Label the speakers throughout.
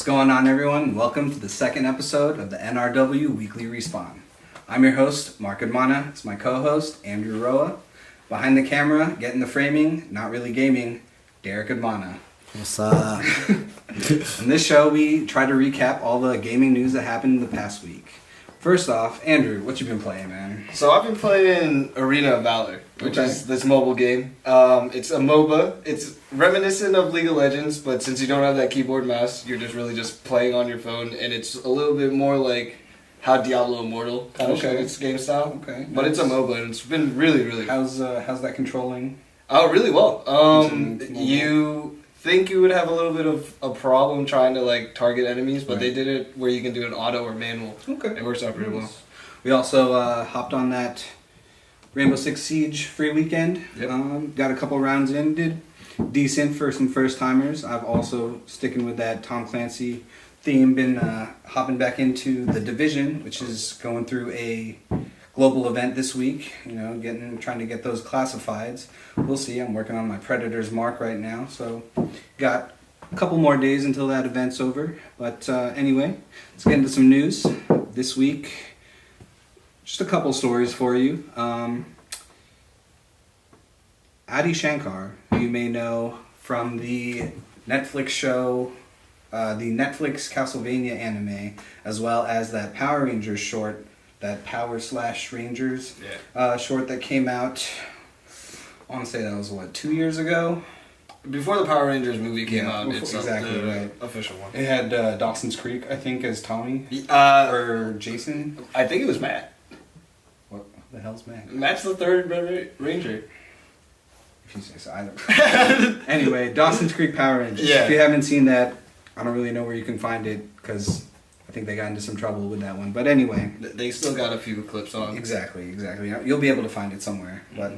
Speaker 1: going on, everyone? Welcome to the second episode of the NRW Weekly Respawn. I'm your host, Mark Admana. It's my co-host, Andrew Roa. Behind the camera, getting the framing, not really gaming, Derek Admana.
Speaker 2: What's up?
Speaker 1: In this show, we try to recap all the gaming news that happened in the past week. First off, Andrew, what you been playing, man?
Speaker 3: So I've been playing Arena of Valor, which is this mobile game. It's a MOBA. It's reminiscent of League of Legends, but since you don't have that keyboard mouse, you're just playing on your phone, and it's a little bit more like how Diablo Immortal kind of showed its game style. Okay. But it's a MOBA, and it's been really, really good.
Speaker 1: How's that controlling?
Speaker 3: Oh, really well. You think you would have a little bit of a problem trying to like target enemies, but they did it where you can do an auto or manual. Okay. It works out pretty well.
Speaker 1: We also hopped on that Rainbow Six Siege free weekend. Yep. Got a couple rounds in, did decent for some first timers. I've also sticking with that Tom Clancy theme, been hopping back into The Division, which is going through a global event this week, trying to get those classifieds. We'll see. I'm working on my Predator's mark right now, so got a couple more days until that event's over. But anyway, let's get into some news this week. Just a couple stories for you. Adi Shankar, who you may know from the Netflix show, the Netflix Castlevania anime, as well as that Power Rangers short, that Power/Rangers short that came out, I want to say that was, 2 years ago?
Speaker 3: Before the Power Rangers movie came out, it's
Speaker 1: exactly
Speaker 3: the
Speaker 1: right.
Speaker 3: Official one.
Speaker 1: It had Dawson's Creek, I think, as Tommy, or Jason.
Speaker 3: I think it was Matt.
Speaker 1: What the hell's Matt?
Speaker 3: Matt's the third Red Ranger.
Speaker 1: If you say so, I don't. Anyway, Dawson's Creek Power Rangers.
Speaker 3: Yeah.
Speaker 1: If you haven't seen that, I don't really know where you can find it, because I think they got into some trouble with that one. But anyway.
Speaker 3: They still got a few clips on.
Speaker 1: Exactly. You'll be able to find it somewhere. But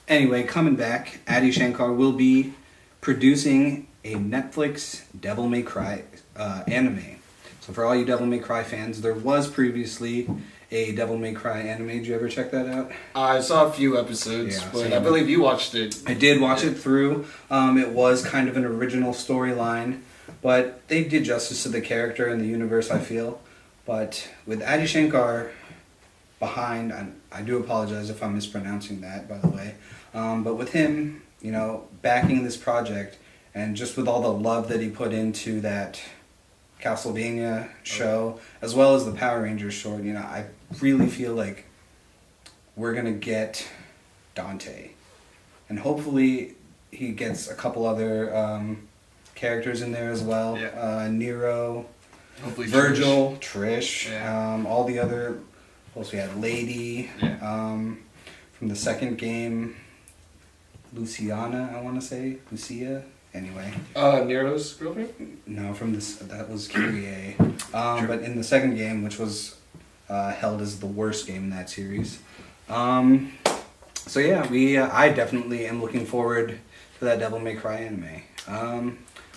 Speaker 1: anyway, coming back, Adi Shankar will be producing a Netflix Devil May Cry anime. So for all you Devil May Cry fans, there was previously a Devil May Cry anime. Did you ever check that out?
Speaker 3: I saw a few episodes, but I believe you watched it.
Speaker 1: I did watch it through. It was kind of an original storyline, but they did justice to the character and the universe, I feel. But with Adi Shankar behind, I do apologize if I'm mispronouncing that, by the way. But with him, backing this project, and just with all the love that he put into that Castlevania show, as well as the Power Rangers short, I really feel like we're going to get Dante. And hopefully he gets a couple other characters in there as well. Yeah. Nero, hopefully Virgil, Trish, all the other. Plus we had Lady from the second game. Luciana, I want to say. Lucia. Anyway.
Speaker 3: Nero's girlfriend?
Speaker 1: No, that was Kyrie. But in the second game, which was held as the worst game in that series. So yeah, I definitely am looking forward to that Devil May Cry anime.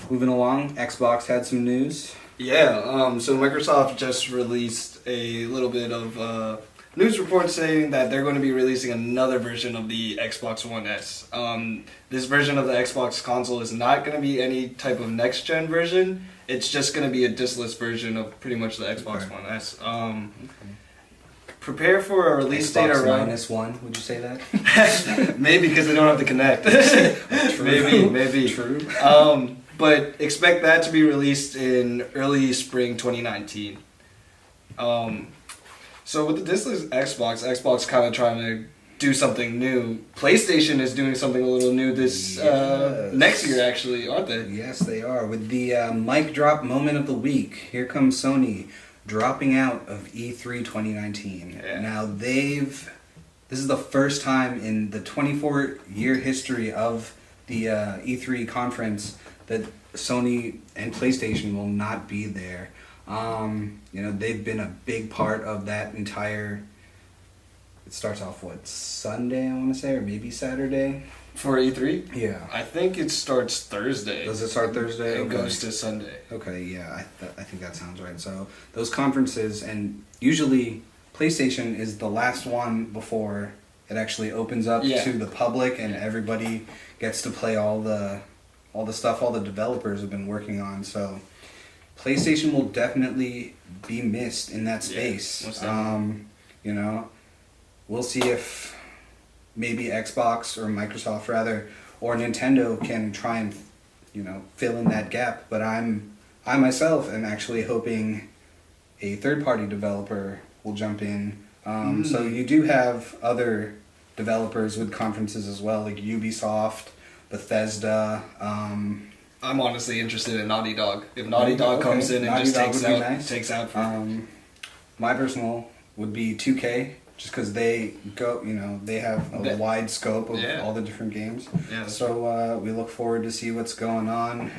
Speaker 1: Moving along, Xbox had some news.
Speaker 3: Yeah, so Microsoft just released a little bit of news report saying that they're going to be releasing another version of the Xbox One S. This version of the Xbox console is not going to be any type of next-gen version. It's just going to be a diskless version of pretty much the Xbox One S. Prepare for a release date around...
Speaker 1: -1, would you say that?
Speaker 3: Maybe because they don't have to connect. Maybe. True. But expect that to be released in early spring 2019. So with the diskless Xbox kind of trying to do something new. PlayStation is doing something a little new this next year, actually, aren't they?
Speaker 1: Yes, they are. With the mic drop moment of the week, here comes Sony dropping out of E3 2019. Yeah. Now this is the first time in the 24-year history of the E3 conference that Sony and PlayStation will not be there. They've been a big part of that entire... It starts off, Sunday, I want to say, or maybe Saturday?
Speaker 3: For E3?
Speaker 1: Yeah.
Speaker 3: I think it starts Thursday.
Speaker 1: Does it start Thursday?
Speaker 3: It goes to Sunday.
Speaker 1: Okay, yeah, I think that sounds right. So those conferences, and usually PlayStation is the last one before it actually opens up to the public and everybody gets to play all the stuff all the developers have been working on. So PlayStation will definitely be missed in that space.
Speaker 3: most definitely.
Speaker 1: You know, we'll see if maybe Xbox or Microsoft rather, or Nintendo can try and, you know, fill in that gap. But I myself am actually hoping a third-party developer will jump in. So you do have other developers with conferences as well, like Ubisoft, Bethesda.
Speaker 3: I'm honestly interested in Naughty Dog. If Naughty Dog comes in and
Speaker 1: Naughty
Speaker 3: just
Speaker 1: Dog
Speaker 3: takes
Speaker 1: would be
Speaker 3: out,
Speaker 1: nice.
Speaker 3: takes out. For
Speaker 1: My personal would be 2K, just because they go, you know, they have a wide scope of all the different games.
Speaker 3: Yeah,
Speaker 1: So we look forward to see what's going on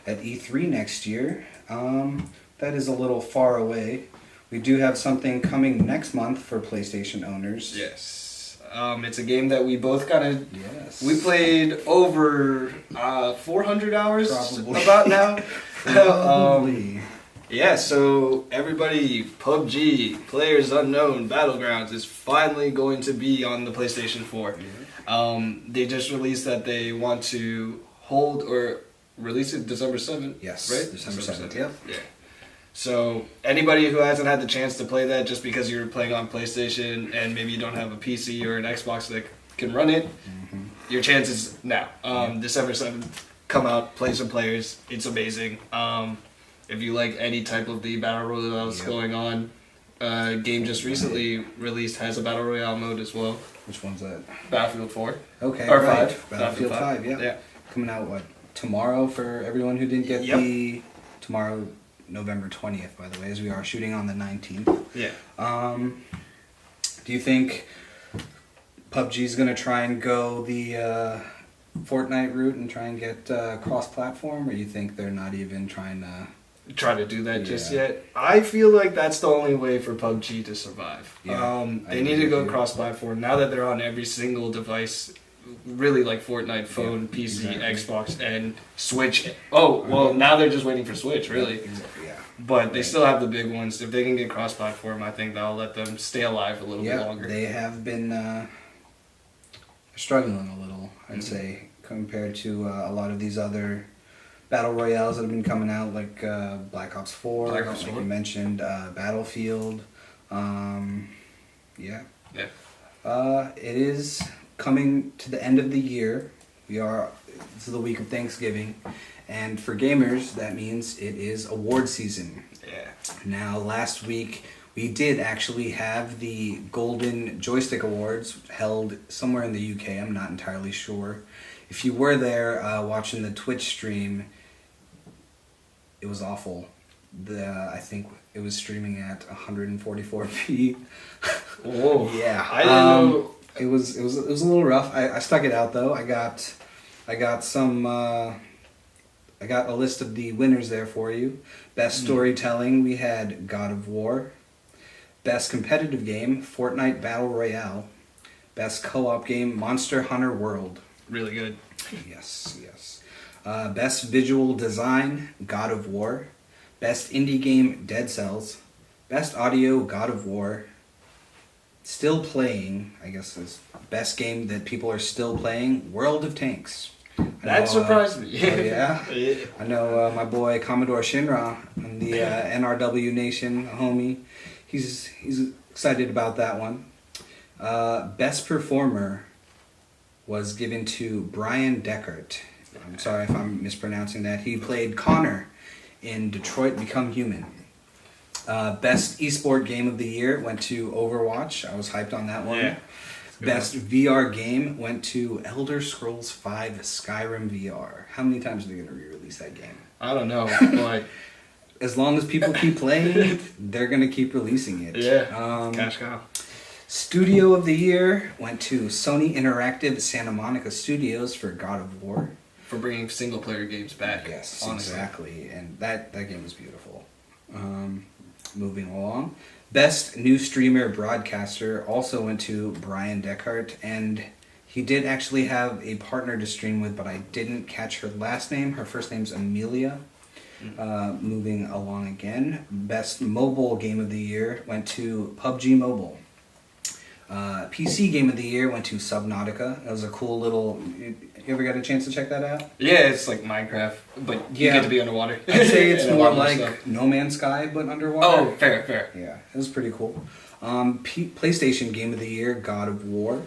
Speaker 1: at E3 next year. That is a little far away. We do have something coming next month for PlayStation owners.
Speaker 3: Yes. It's a game that we both kind of...
Speaker 1: Yes.
Speaker 3: We played over 400 hours
Speaker 1: Probably.
Speaker 3: about now.
Speaker 1: Probably.
Speaker 3: Yeah, so everybody, PUBG, Players Unknown, Battlegrounds is finally going to be on the PlayStation 4. They just released that they want to hold or release it December 7th.
Speaker 1: Yes,
Speaker 3: right?
Speaker 1: December 7th, yep.
Speaker 3: Yeah. So anybody who hasn't had the chance to play that just because you're playing on PlayStation and maybe you don't have a PC or an Xbox that can run it, your chance is now. December 7th, come out, play some players. It's amazing. If you like any type of the battle royale that's going on, game just recently released has a battle royale mode as well.
Speaker 1: Which one's that?
Speaker 3: Battlefield 4.
Speaker 1: Okay,
Speaker 3: Or
Speaker 1: right.
Speaker 3: 5.
Speaker 1: Battlefield 5, yeah. Coming out, what, tomorrow for everyone who didn't get the... Tomorrow, November 20th, by the way, as we are shooting on the 19th.
Speaker 3: Yeah.
Speaker 1: Do you think PUBG's going to try and go the Fortnite route and try and get cross-platform, or you think they're not even trying to...
Speaker 3: Try to do that just yet. I feel like that's the only way for PUBG to survive. They need to go cross-platform now that they're on every single device, really like Fortnite, phone, PC, Xbox, and Switch. Oh, well, now they're just waiting for Switch, really.
Speaker 1: Yeah.
Speaker 3: But they still have the big ones. If they can get cross-platform, I think that'll let them stay alive a little bit longer.
Speaker 1: They have been struggling a little, I'd say, compared to a lot of these other battle royales that have been coming out, like Black Ops 4, like you mentioned, Battlefield. It is coming to the end of the year. This is the week of Thanksgiving, and for gamers, that means it is award season.
Speaker 3: Yeah.
Speaker 1: Now, last week, we did actually have the Golden Joystick Awards held somewhere in the UK. I'm not entirely sure. If you were there watching the Twitch stream, it was awful. I think it was streaming at 144p.
Speaker 3: Whoa.
Speaker 1: Yeah.
Speaker 3: I didn't know.
Speaker 1: It was a little rough. I stuck it out though. I got some. I got a list of the winners there for you. Best storytelling, we had God of War. Best competitive game, Fortnite Battle Royale. Best co-op game, Monster Hunter World.
Speaker 3: Really good.
Speaker 1: Yes. Best visual design, God of War. Best indie game, Dead Cells. Best audio, God of War. Still playing, I guess is best game that people are still playing, World of Tanks.
Speaker 3: That surprised me.
Speaker 1: Yeah. I know my boy Commodore Shinra and the NRW Nation homie. He's excited about that one. Best performer was given to Brian Deckard. I'm sorry if I'm mispronouncing that. He played Connor in Detroit Become Human. Best esport game of the year went to Overwatch. I was hyped on that one.
Speaker 3: Yeah.
Speaker 1: Best VR game went to Elder Scrolls V Skyrim VR. How many times are they going to re-release that game?
Speaker 3: I don't know, but
Speaker 1: as long as people keep playing, they're going to keep releasing it.
Speaker 3: Yeah. Cash cow.
Speaker 1: Studio of the year went to Sony Interactive Santa Monica Studios for God of War.
Speaker 3: For bringing single player games back.
Speaker 1: Yes,
Speaker 3: honestly.
Speaker 1: exactly. And that game was beautiful. Moving along. Best new streamer broadcaster also went to Brian Deckard, and he did actually have a partner to stream with, but I didn't catch her last name. Her first name's Amelia. Moving along again. Best mobile game of the year went to PUBG Mobile. PC Game of the Year went to Subnautica. That was a cool little. You ever got a chance to check that out?
Speaker 3: Yeah, it's like Minecraft, but you
Speaker 1: Yeah.
Speaker 3: get to be underwater.
Speaker 1: I'd say it's
Speaker 3: And a
Speaker 1: more
Speaker 3: lot more
Speaker 1: like
Speaker 3: stuff.
Speaker 1: No Man's Sky, but underwater.
Speaker 3: Oh, fair.
Speaker 1: Yeah, it was pretty cool. PlayStation Game of the Year, God of War.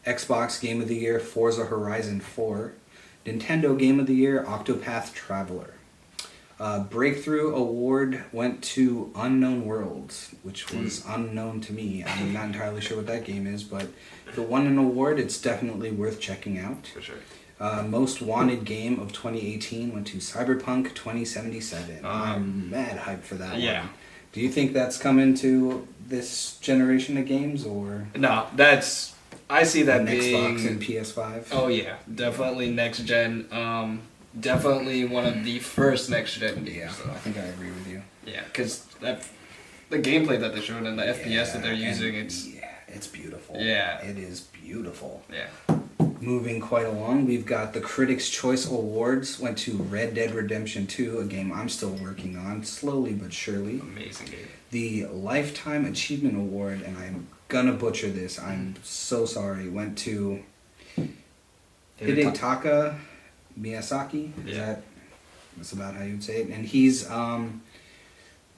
Speaker 1: Xbox Game of the Year, Forza Horizon 4. Nintendo Game of the Year, Octopath Traveler. Breakthrough Award went to Unknown Worlds, which was unknown to me. I'm not entirely sure what that game is, but if it won an award, it's definitely worth checking out.
Speaker 3: For sure.
Speaker 1: Most Wanted Game of 2018 went to Cyberpunk 2077. I'm mad hyped for that
Speaker 3: Yeah.
Speaker 1: one. Do you think that's coming to this generation of games, or
Speaker 3: No, I see that
Speaker 1: an
Speaker 3: being
Speaker 1: Xbox and PS5?
Speaker 3: Oh yeah, definitely next gen. Definitely one of the first next gen games.
Speaker 1: Yeah,
Speaker 3: So.
Speaker 1: I think I agree with you.
Speaker 3: Yeah, because the gameplay that they showed and the FPS that they're
Speaker 1: Yeah,
Speaker 3: using,
Speaker 1: and
Speaker 3: it's
Speaker 1: it's beautiful.
Speaker 3: Yeah.
Speaker 1: It is beautiful.
Speaker 3: yeah.
Speaker 1: Moving quite along, we've got the Critics' Choice Awards went to Red Dead Redemption 2, a game I'm still working on, slowly but surely.
Speaker 3: Amazing game.
Speaker 1: The Lifetime Achievement Award, and I'm gonna butcher this, I'm so sorry, went to Hidetaka Miyazaki.
Speaker 3: Yeah.
Speaker 1: That's about how you'd say it. And he's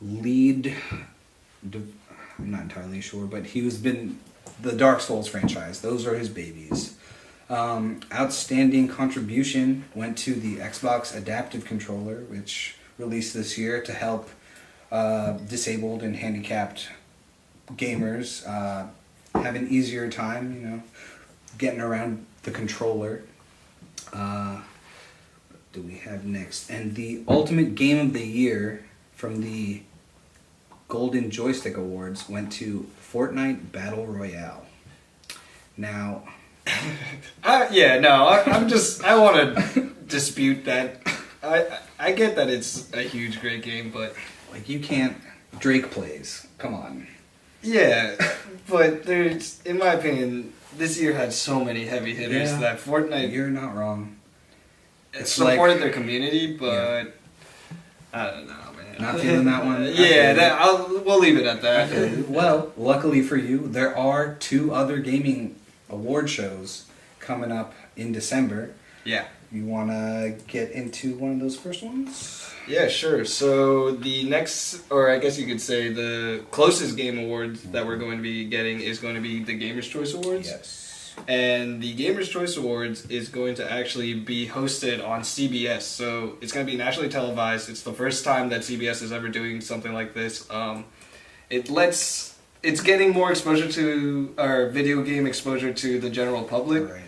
Speaker 1: lead. I'm not entirely sure, but he's been the Dark Souls franchise. Those are his babies. Outstanding contribution went to the Xbox Adaptive Controller, which released this year to help disabled and handicapped gamers have an easier time, getting around the controller. What do we have next? And the Ultimate Game of the Year from the Golden Joystick Awards went to Fortnite Battle Royale. Now,
Speaker 3: I want to dispute that. I get that it's a huge, great game, but
Speaker 1: you can't. Drake plays. Come on.
Speaker 3: yeah, but there's, in my opinion, this year had so many heavy hitters
Speaker 1: Yeah.
Speaker 3: that Fortnite
Speaker 1: You're not wrong. It's
Speaker 3: supported their community, but I don't know, man.
Speaker 1: Not feeling that one?
Speaker 3: Yeah, we'll leave it at that.
Speaker 1: Okay. Well, luckily for you, there are 2 other gaming award shows coming up in December.
Speaker 3: Yeah.
Speaker 1: You want to get into one of those first ones?
Speaker 3: Yeah, sure. So the next, or I guess you could say the closest game awards that we're going to be getting is going to be the Gamers' Choice Awards.
Speaker 1: Yes.
Speaker 3: And the Gamers' Choice Awards is going to actually be hosted on CBS. So it's going to be nationally televised. It's the first time that CBS is ever doing something like this. It's getting more exposure to, or video game exposure to the general public.
Speaker 1: Right.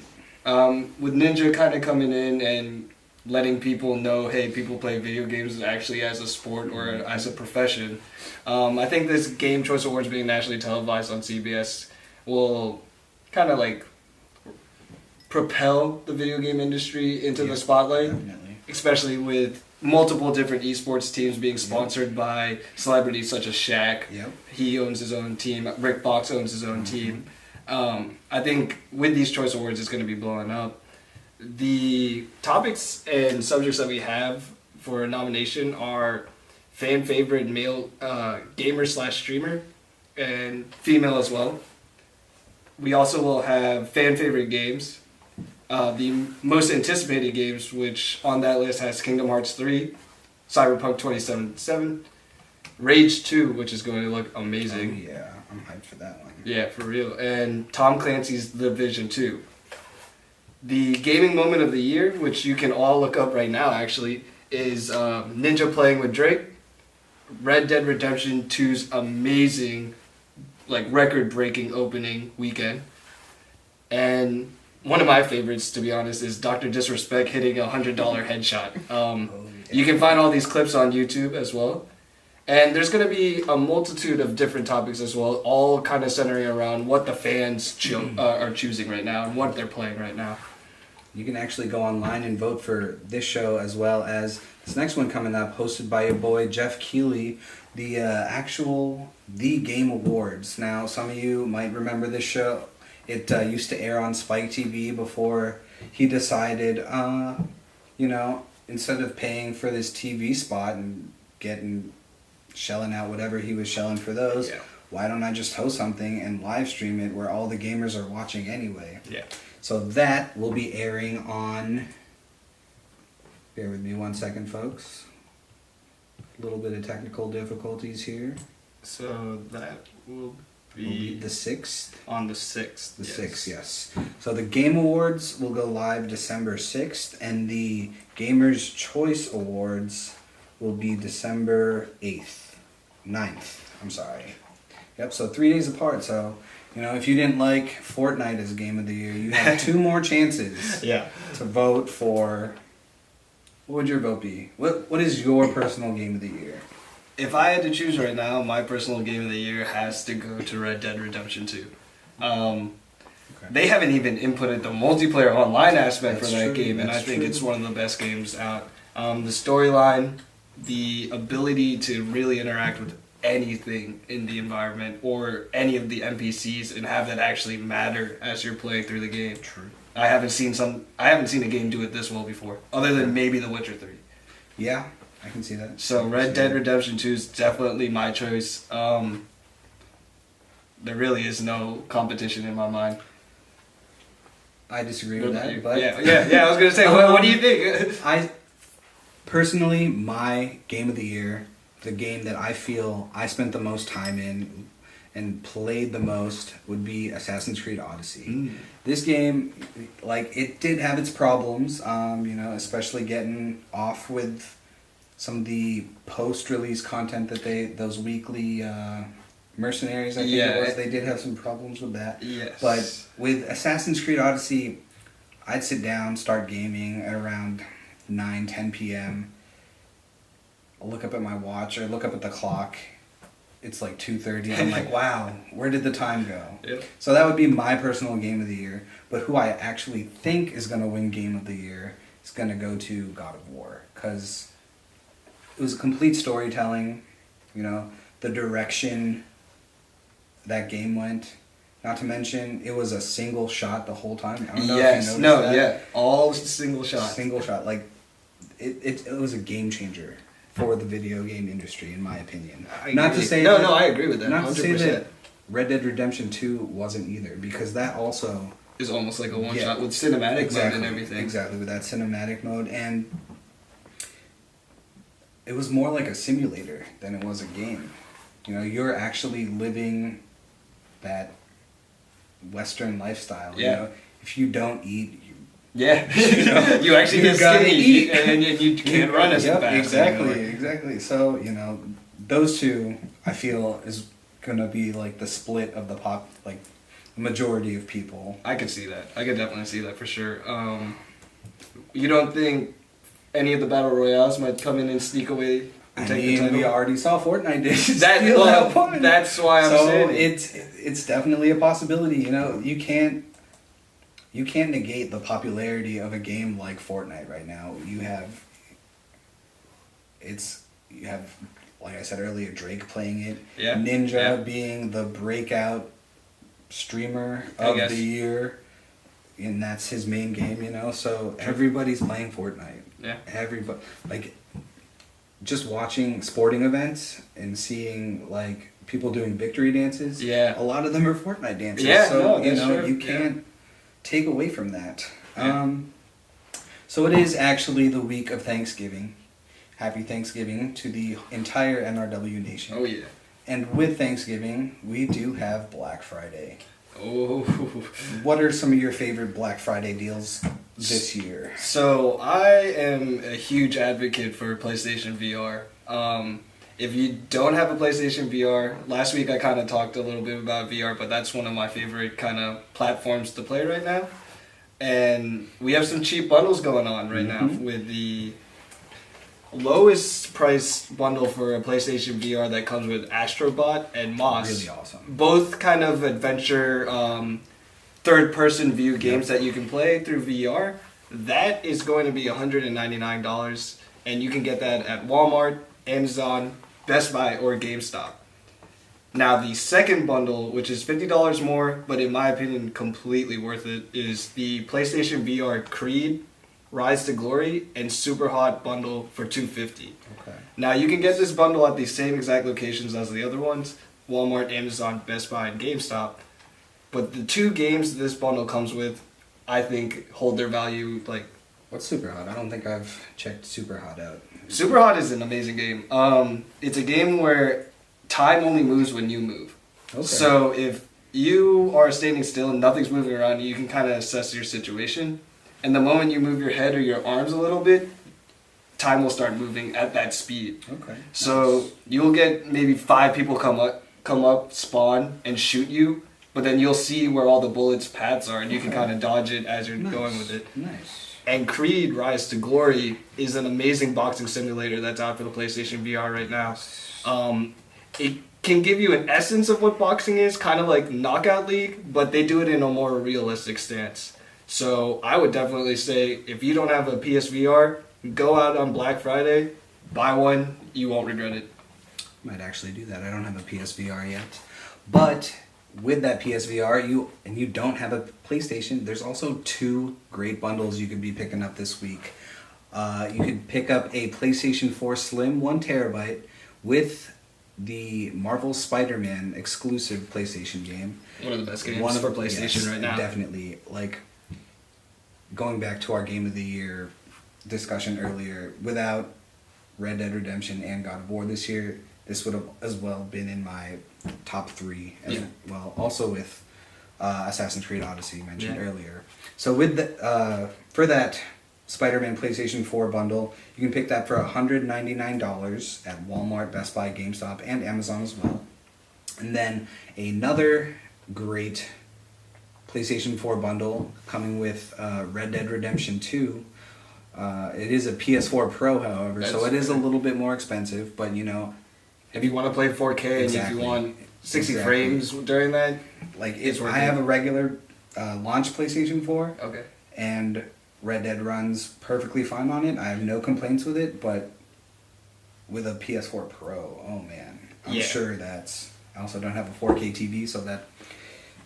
Speaker 3: With Ninja kind of coming in and letting people know, hey, people play video games actually as a sport or as a profession. I think this Game Choice Awards being nationally televised on CBS will kind of propel the video game industry into the spotlight,
Speaker 1: Definitely.
Speaker 3: especially with multiple different esports teams being sponsored by celebrities such as Shaq.
Speaker 1: Yep.
Speaker 3: He owns his own team. Rick Fox owns his own team. I think with these choice awards, it's going to be blowing up. The topics and subjects that we have for nomination are fan favorite male gamer / streamer and female as well. We also will have fan favorite games. The most anticipated games, which on that list has Kingdom Hearts 3, Cyberpunk 2077, Rage 2, which is going to look amazing.
Speaker 1: Oh, yeah. I'm hyped for that one.
Speaker 3: Yeah, for real. And Tom Clancy's The Division 2. The gaming moment of the year, which you can all look up right now actually, is Ninja playing with Drake, Red Dead Redemption 2's amazing, record-breaking opening weekend, and one of my favorites, to be honest, is Dr. Disrespect hitting a $100 headshot. You can find all these clips on YouTube as well. And there's going to be a multitude of different topics as well, all kind of centering around what the fans are choosing right now and what they're playing right now.
Speaker 1: You can actually go online and vote for this show as well as this next one coming up, hosted by your boy Jeff Keighley, the The Game Awards. Now, some of you might remember this show. It used to air on Spike TV before he decided, instead of paying for this TV spot and shelling out whatever he was shelling for those,
Speaker 3: Yeah.
Speaker 1: why don't I just host something and live stream it where all the gamers are watching anyway?
Speaker 3: Yeah.
Speaker 1: So that will be airing on. Bear with me 1 second, folks. A little bit of technical difficulties here.
Speaker 3: So that will
Speaker 1: Will be the 6th.
Speaker 3: on the 6th.
Speaker 1: The 6th, yes. So the Game Awards will go live December 6th, and the Gamers' Choice Awards will be December 8th. 9th, I'm sorry. Yep, so 3 days apart. So, you know, if you didn't like Fortnite as Game of the Year, you have 2 more chances
Speaker 3: Yeah.
Speaker 1: to vote for... What would your vote be? What is your personal Game of the Year?
Speaker 3: If I had to choose right now, my personal game of the year has to go to Red Dead Redemption 2. They haven't even inputted the multiplayer online aspect
Speaker 1: That's
Speaker 3: for that
Speaker 1: true,
Speaker 3: game, and I
Speaker 1: that's
Speaker 3: think
Speaker 1: true.
Speaker 3: it's one of the best games out. The storyline, the ability to really interact with anything in the environment or any of the NPCs and have that actually matter as you're playing through the game.
Speaker 1: True.
Speaker 3: I haven't seen a game do it this well before, other than maybe The Witcher 3.
Speaker 1: Yeah, I can see that.
Speaker 3: So Red Dead Redemption 2 is definitely my choice. There really is no competition in my mind.
Speaker 1: I disagree with that, but...
Speaker 3: yeah. I was gonna say, what do you think?
Speaker 1: I personally, my game of the year, the game that I feel I spent the most time in and played the most would be Assassin's Creed Odyssey. This game, like, it did have its problems, especially getting off with some of the post-release content that those weekly mercenaries, I think it was, they did have some problems with that.
Speaker 3: Yes.
Speaker 1: But with Assassin's Creed Odyssey, I'd sit down, start gaming at around 9, 10 p.m. I'll look up at my watch or look up at the clock. It's like 2:30. I'm like, wow, where did the time go?
Speaker 3: Yep.
Speaker 1: So that would be my personal game of the year. But who I actually think is going to win game of the year is going to go to God of War. Because it was complete storytelling, the direction that game went. Not to mention, it was a single shot the whole time. I don't know if you noticed that.
Speaker 3: All single shots.
Speaker 1: Single shot. Like, it was a game changer for the video game industry, in my opinion.
Speaker 3: I agree with that.
Speaker 1: Not
Speaker 3: 100%.
Speaker 1: to say that Red Dead Redemption 2 wasn't either, because that also...
Speaker 3: is almost like a one-shot with cinematic mode and everything.
Speaker 1: Exactly, with that cinematic mode. And it was more like a simulator than it was a game. You're actually living that Western lifestyle.
Speaker 3: Yeah.
Speaker 1: If you don't eat,
Speaker 3: Yeah, you actually get
Speaker 1: gotta
Speaker 3: skinny
Speaker 1: eat.
Speaker 3: and you can't run as fast anymore.
Speaker 1: Exactly. So, those two, I feel, is going to be like the split of the majority of people.
Speaker 3: I could see that. I could definitely see that for sure. You don't think any of the battle royales might come in and sneak away and take the title?
Speaker 1: We already saw Fortnite did steal that one.
Speaker 3: That's why I'm saying
Speaker 1: it's definitely a possibility. You can't negate the popularity of a game like Fortnite right now. You have, like I said earlier, Drake playing it.
Speaker 3: Yeah.
Speaker 1: Ninja being the breakout streamer of the year, and that's his main game. So everybody's playing Fortnite.
Speaker 3: Yeah.
Speaker 1: Everybody, just watching sporting events and seeing people doing victory dances.
Speaker 3: Yeah.
Speaker 1: A lot of them are Fortnite dances.
Speaker 3: Yeah.
Speaker 1: So
Speaker 3: That's true.
Speaker 1: you can't take away from that. Yeah. So it is actually the week of Thanksgiving. Happy Thanksgiving to the entire NRW nation.
Speaker 3: Oh, yeah.
Speaker 1: And with Thanksgiving, we do have Black Friday.
Speaker 3: Oh.
Speaker 1: What are some of your favorite Black Friday deals this year?
Speaker 3: So I am a huge advocate for PlayStation VR. If you don't have a PlayStation VR, last week I kind of talked a little bit about VR, but that's one of my favorite kind of platforms to play right now. And we have some cheap bundles going on right now with the lowest price bundle for a PlayStation VR that comes with Astrobot and Moss.
Speaker 1: Really awesome.
Speaker 3: Both kind of adventure third-person view games that you can play through VR. That is going to be $199, and you can get that at Walmart, Amazon, Best Buy, or GameStop. Now, the second bundle, which is $50 more, but in my opinion completely worth it, is the PlayStation VR Creed, Rise to Glory, and Super Hot bundle for $250.
Speaker 1: Okay.
Speaker 3: Now, you can get this bundle at the same exact locations as the other ones, Walmart, Amazon, Best Buy, and GameStop. But the 2 games this bundle comes with, I think, hold their value. Like,
Speaker 1: What's Superhot? I don't think I've checked Superhot out.
Speaker 3: Superhot is an amazing game. It's a game where time only moves when you move.
Speaker 1: Okay.
Speaker 3: So if you are standing still and nothing's moving around you, can kind of assess your situation. And the moment you move your head or your arms a little bit, time will start moving at that speed.
Speaker 1: Okay.
Speaker 3: So
Speaker 1: Nice.
Speaker 3: you'll get maybe 5 people come up, spawn, and shoot you. But then you'll see where all the bullets' paths are, and you can kind of dodge it as you're going with it.
Speaker 1: Nice.
Speaker 3: And Creed Rise to Glory is an amazing boxing simulator that's out for the PlayStation VR right now. It can give you an essence of what boxing is, kind of like Knockout League, but they do it in a more realistic stance. So I would definitely say, if you don't have a PSVR, go out on Black Friday, buy one, you won't regret it.
Speaker 1: Might actually do that. I don't have a PSVR yet. But with that PSVR, you don't have a PlayStation, there's also 2 great bundles you could be picking up this week. You could pick up a PlayStation 4 Slim 1 terabyte with the Marvel Spider-Man exclusive PlayStation game.
Speaker 3: One of the best games for PlayStation right now.
Speaker 1: Definitely. Like, going back to our Game of the Year discussion earlier, without Red Dead Redemption and God of War this year, this would have as well been in my top 3 as well. Also with Assassin's Creed Odyssey mentioned earlier. So with for that Spider-Man PlayStation 4 bundle, you can pick that for $199 at Walmart, Best Buy, GameStop, and Amazon as well. And then another great PlayStation 4 bundle coming with Red Dead Redemption 2. It is a PS4 Pro, however, so it is a little bit more expensive, but
Speaker 3: if you want to play 4K and if you want 60 frames during that,
Speaker 1: like I have a regular launch PlayStation 4,
Speaker 3: okay,
Speaker 1: and Red Dead runs perfectly fine on it. I have no complaints with it, but with a PS4 Pro, oh man, I'm sure that's. I also don't have a 4K TV, so that.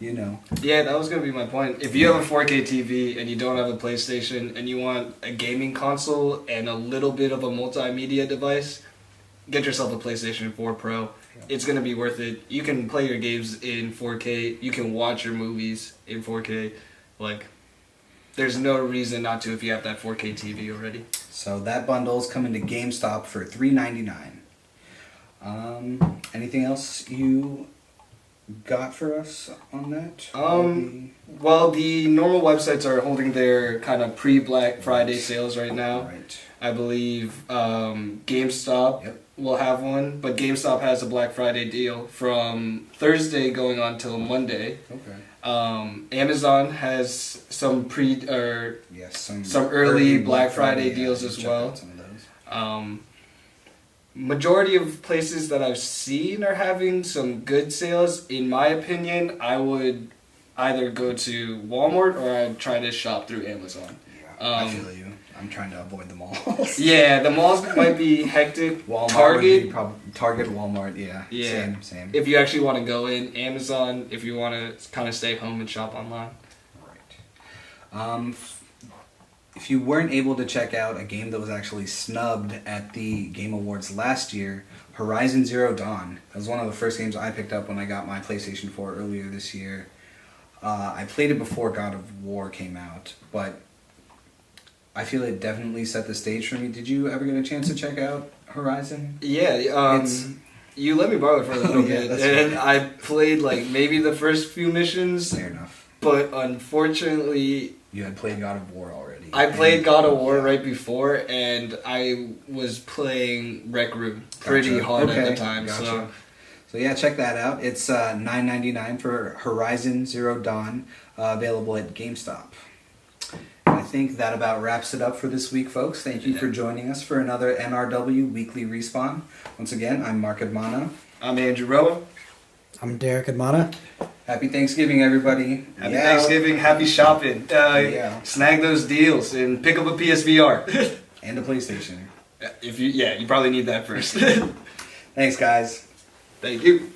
Speaker 3: Yeah, that was going to be my point. If you have a 4K TV and you don't have a PlayStation and you want a gaming console and a little bit of a multimedia device, get yourself a PlayStation 4 Pro. Yeah. It's going to be worth it. You can play your games in 4K. You can watch your movies in 4K. Like, there's no reason not to if you have that 4K TV already.
Speaker 1: So that bundle's coming to GameStop for $3.99. Anything else you got for us on that?
Speaker 3: Well, the normal websites are holding their kind of pre-Black Friday sales right now.
Speaker 1: Right.
Speaker 3: I believe GameStop will have one, but GameStop has a Black Friday deal from Thursday going on till Monday.
Speaker 1: Okay.
Speaker 3: Amazon has some some early Black Friday deals as well.
Speaker 1: Some of those.
Speaker 3: Majority of places that I've seen are having some good sales. In my opinion, I would either go to Walmart or I'd try to shop through Amazon.
Speaker 1: Yeah, I feel you. I'm trying to avoid the malls.
Speaker 3: Yeah, the malls might be hectic.
Speaker 1: Walmart
Speaker 3: Target,
Speaker 1: Target, Walmart, yeah. Same.
Speaker 3: If you actually want to go in, Amazon, if you want to kind of stay home and shop online.
Speaker 1: Right. If you weren't able to check out a game that was actually snubbed at the Game Awards last year, Horizon Zero Dawn. That was one of the first games I picked up when I got my PlayStation 4 earlier this year. I played it before God of War came out, but I feel it definitely set the stage for me. Did you ever get a chance to check out Horizon?
Speaker 3: Yeah, you let me borrow it for a little bit, and I played like maybe the first few missions.
Speaker 1: Fair enough.
Speaker 3: But unfortunately,
Speaker 1: you had played God of War already.
Speaker 3: I played God of War right before, and I was playing Rec Room pretty hard at the time.
Speaker 1: Gotcha. So yeah, check that out. It's $9.99 for Horizon Zero Dawn, available at GameStop. I think that about wraps it up for this week, folks. Thank you for joining us for another NRW Weekly Respawn. Once again, I'm Mark Admana.
Speaker 3: I'm Andrew Roa.
Speaker 2: I'm Derek Admana.
Speaker 1: Happy Thanksgiving, everybody.
Speaker 3: Happy Thanksgiving, happy shopping. Snag those deals and pick up a PSVR.
Speaker 1: And a PlayStation.
Speaker 3: You probably need that first.
Speaker 1: Thanks, guys.
Speaker 3: Thank you.